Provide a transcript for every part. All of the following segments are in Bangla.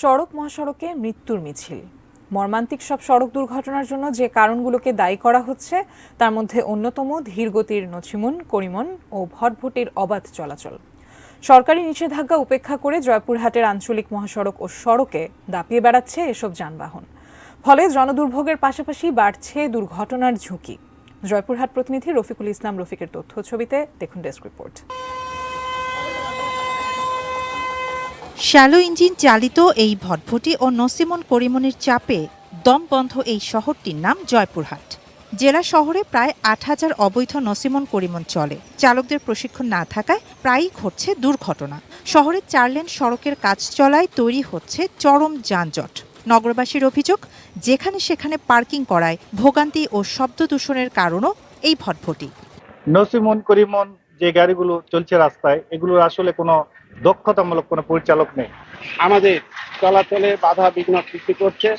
সড়ক মহাসড়কে মৃত্যুর মিছিল। মর্মান্তিক সব সড়ক দুর্ঘটনার জন্য যে কারণগুলোকে দায়ী করা হচ্ছে তার মধ্যে অন্যতম ধীরগতির নছিমন, করিমন ও ভটভটির অবাধ চলাচল। সরকারি নিষেধাজ্ঞা উপেক্ষা করে জয়পুরহাটের আঞ্চলিক মহাসড়ক ও সড়কে দাপিয়ে বেড়াচ্ছে এসব যানবাহন। ফলে জনদুর্ভোগের পাশাপাশি বাড়ছে দুর্ঘটনার ঝুঁকি। জয়পুরহাট প্রতিনিধি রফিকুল ইসলাম রফিকের তথ্য ছবিতে দেখুন ডেস্ক রিপোর্ট। শ্যালো ইঞ্জিন চালিত এই ভটভটি ও নসিমন করিমনের চাপে দমবন্ধ এই শহরটির নাম জয়পুরহাট। জেলা শহরে প্রায় ৮,০০০ অবৈধ নসিমন করিমন চলে। চালকদের প্রশিক্ষণ না থাকায় প্রায়ই ঘটছে দুর্ঘটনা। শহরের ৪ লেন সড়কের কাজ চলায় তৈরি হচ্ছে চরম যানজট। নগরবাসীর অভিযোগ, যেখানে সেখানে পার্কিং করায় ভোগান্তি ও শব্দ দূষণের কারণও এই ভটভটি। নসিমন করিমন যে গাড়িগুলো চলছে রাস্তায়, এগুলোর আসলে কোনো দক্ষতামূলক কোনো পরিচালক নেই। আমাদের চলাচলে বাধা বিঘ্ন সৃষ্টি করছে,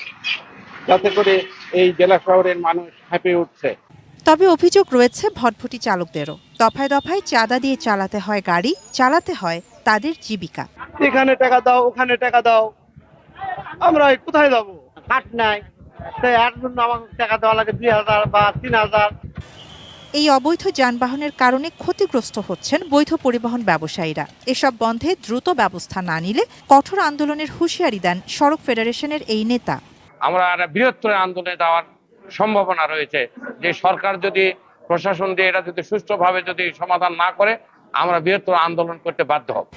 যাতে করে এই জেলা শহরের মানুষ হাঁপিয়ে উঠছে। তবে অভিযোগ রয়েছে ভটভটি চালকদেরও। দফায় দফায় চাঁদা দিয়ে চালাতে হয় গাড়ি, চালাতে হয় তাদের জীবিকা। এখানে টাকা দাও, ওখানে টাকা দাও, আমরা কোথায় যাবো? হাট নাই, তাই এর জন্য আমাকে টাকা দেওয়া লাগে ২,০০০ বা ৩,০০০। এই অবৈধ যানবাহনের কারণে ক্ষতিগ্রস্ত হচ্ছেন বৈধ পরিবহন ব্যবসায়ীরা। এসব বন্ধে দ্রুত ব্যবস্থা না নিলে কঠোর আন্দোলনের হুঁশিয়ারি দেন সড়ক ফেডারেশনের এই নেতা। আমরা বৃহত্তর আন্দোলনে যাওয়ার সম্ভাবনা রয়েছে, যে সরকার যদি প্রশাসন দিয়ে এটা যদি সুষ্ঠুভাবে যদি সমাধান না করে আমরা বৃহত্তর আন্দোলন করতে বাধ্য হব।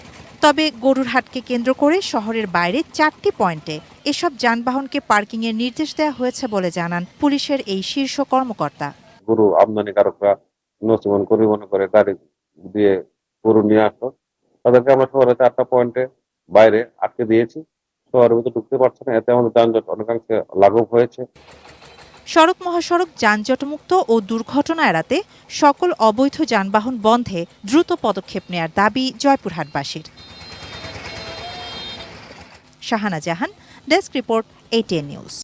তবে গরুরহাটকে কেন্দ্র করে শহরের বাইরে 4টি পয়েন্টে এসব যানবাহনকে পার্কিংয়ের নির্দেশ দেওয়া হয়েছে বলে জানান পুলিশের এই শীর্ষ কর্মকর্তা। গরু আমদানিকারকরা নসিমন করিমন করে গাড়ি দিয়ে গরু নিয়ে আসতো, তাদেরকে আমরা শহরে 4টা পয়েন্টে বাইরে আটকে দিয়েছি। শহরের ভিতরে ঢুকতে পারছে না, এতে আমাদের যানজট অনেকাংশে লাঘব হয়েছে। সড়ক মহাসড়ক যানজটমুক্ত ও দুর্ঘটনা এড়াতে সকল অবৈধ যানবাহন বন্ধে দ্রুত পদক্ষেপ নেয়ার দাবি জয়পুরহাটবাসীর। শাহানা জাহান, ডেস্ক রিপোর্ট, ATN নিউজ।